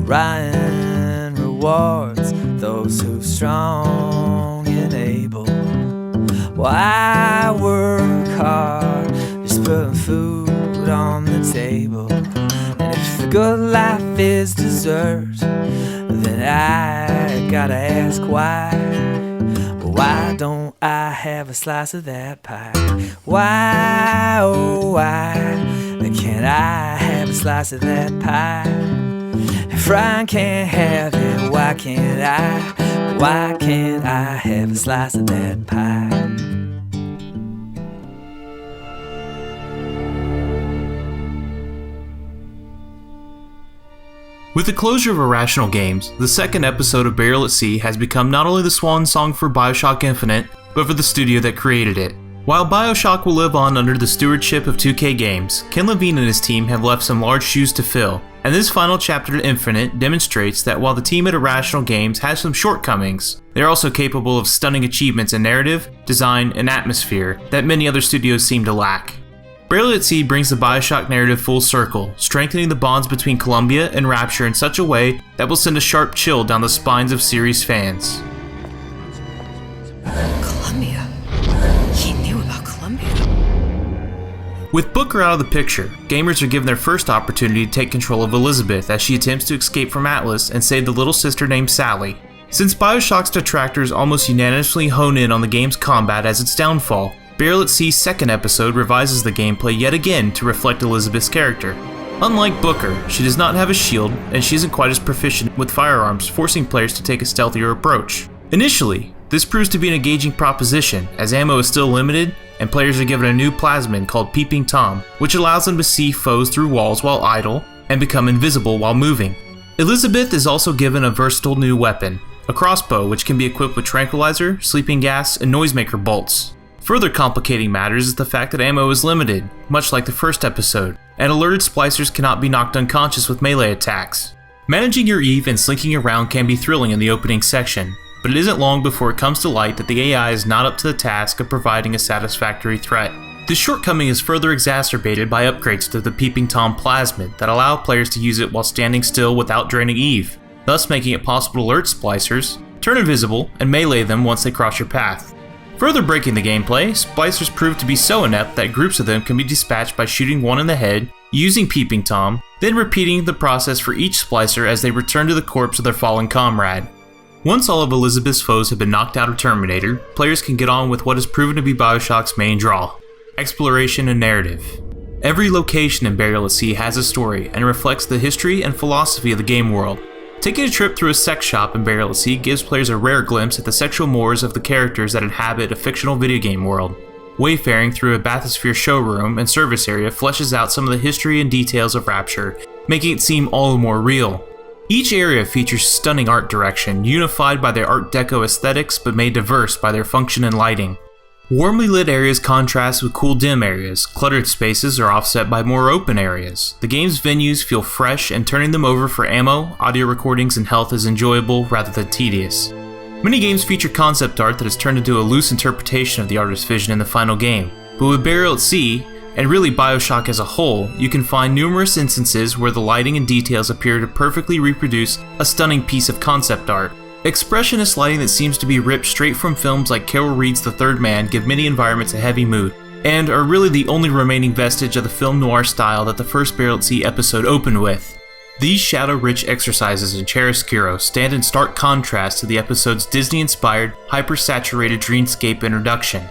Ryan rewards those who're strong and able. Well, I work hard, just putting food on the table. And if the good life is dessert, then I gotta ask why. Why don't I have a slice of that pie? Why, oh why can't I have a slice of that pie? If Ryan can't have it, why can't I? Why can't I have a slice of that pie? With the closure of Irrational Games, the second episode of Burial at Sea has become not only the swan song for Bioshock Infinite, but for the studio that created it. While Bioshock will live on under the stewardship of 2K Games, Ken Levine and his team have left some large shoes to fill, and this final chapter to Infinite demonstrates that while the team at Irrational Games has some shortcomings, they're also capable of stunning achievements in narrative, design, and atmosphere that many other studios seem to lack. Burial at Sea brings the Bioshock narrative full circle, strengthening the bonds between Columbia and Rapture in such a way that will send a sharp chill down the spines of series fans. Columbia? He knew about Columbia. With Booker out of the picture, gamers are given their first opportunity to take control of Elizabeth as she attempts to escape from Atlas and save the little sister named Sally. Since Bioshock's detractors almost unanimously hone in on the game's combat as its downfall, Burial at Sea's second episode revises the gameplay yet again to reflect Elizabeth's character. Unlike Booker, she does not have a shield, and she isn't quite as proficient with firearms, forcing players to take a stealthier approach. Initially, this proves to be an engaging proposition, as ammo is still limited, and players are given a new plasmid called Peeping Tom, which allows them to see foes through walls while idle, and become invisible while moving. Elizabeth is also given a versatile new weapon, a crossbow which can be equipped with tranquilizer, sleeping gas, and noisemaker bolts. Further complicating matters is the fact that ammo is limited, much like the first episode, and alerted splicers cannot be knocked unconscious with melee attacks. Managing your Eve and slinking around can be thrilling in the opening section, but it isn't long before it comes to light that the AI is not up to the task of providing a satisfactory threat. This shortcoming is further exacerbated by upgrades to the Peeping Tom plasmid that allow players to use it while standing still without draining Eve, thus making it possible to alert splicers, turn invisible, and melee them once they cross your path. Further breaking the gameplay, splicers prove to be so inept that groups of them can be dispatched by shooting one in the head, using Peeping Tom, then repeating the process for each splicer as they return to the corpse of their fallen comrade. Once all of Elizabeth's foes have been knocked out or terminated, players can get on with what has proven to be Bioshock's main draw: exploration and narrative. Every location in Burial at Sea has a story and reflects the history and philosophy of the game world. Taking a trip through a sex shop in Burial at Sea gives players a rare glimpse at the sexual mores of the characters that inhabit a fictional video game world. Wayfaring through a bathysphere showroom and service area fleshes out some of the history and details of Rapture, making it seem all the more real. Each area features stunning art direction, unified by their Art Deco aesthetics but made diverse by their function and lighting. Warmly lit areas contrast with cool dim areas, cluttered spaces are offset by more open areas. The game's venues feel fresh, and turning them over for ammo, audio recordings, and health is enjoyable rather than tedious. Many games feature concept art that is turned into a loose interpretation of the artist's vision in the final game, but with Burial at Sea, and really Bioshock as a whole, you can find numerous instances where the lighting and details appear to perfectly reproduce a stunning piece of concept art. Expressionist lighting that seems to be ripped straight from films like Carol Reed's The Third Man give many environments a heavy mood, and are really the only remaining vestige of the film noir style that the first Burial at Sea episode opened with. These shadow-rich exercises in chiaroscuro stand in stark contrast to the episode's Disney-inspired, hyper-saturated dreamscape introduction.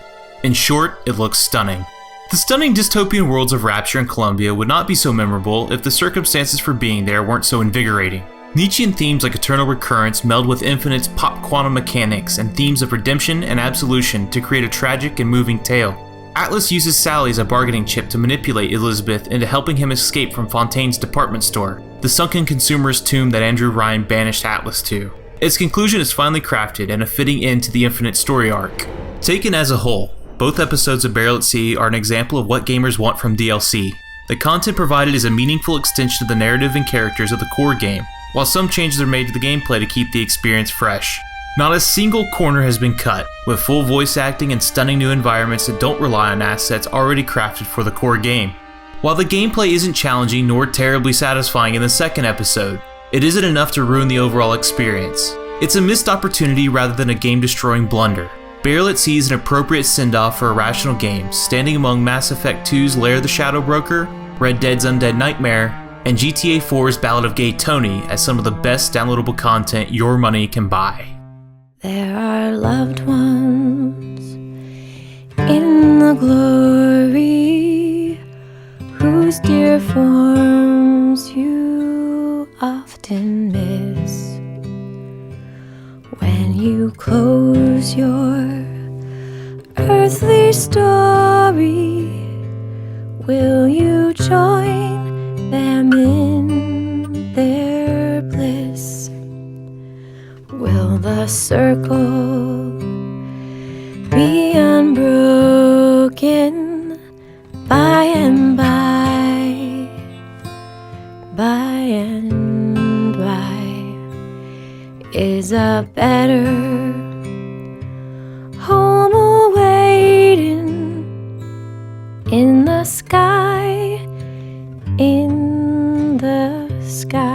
In short, it looks stunning. The stunning dystopian worlds of Rapture and Columbia would not be so memorable if the circumstances for being there weren't so invigorating. Nietzschean themes like eternal recurrence meld with Infinite's pop quantum mechanics and themes of redemption and absolution to create a tragic and moving tale. Atlas uses Sally as a bargaining chip to manipulate Elizabeth into helping him escape from Fontaine's department store, the sunken consumerist tomb that Andrew Ryan banished Atlas to. Its conclusion is finally crafted and a fitting end to the Infinite story arc. Taken as a whole, both episodes of Burial at Sea are an example of what gamers want from DLC. The content provided is a meaningful extension of the narrative and characters of the core game, while some changes are made to the gameplay to keep the experience fresh. Not a single corner has been cut, with full voice acting and stunning new environments that don't rely on assets already crafted for the core game. While the gameplay isn't challenging nor terribly satisfying in the second episode, It isn't enough to ruin the overall experience. It's a missed opportunity rather than a game-destroying blunder. Bearlet sees an appropriate send-off for Irrational Games, standing among Mass Effect 2's Lair of the Shadow Broker, Red Dead's Undead Nightmare, and GTA 4's Ballad of Gay Tony as some of the best downloadable content your money can buy. There are loved ones in the glory whose dear forms you often miss. When you close your earthly story, will you join them in their bliss? Will the circle be unbroken by and by, by and by? Is a better home awaiting in the sky, in the sky?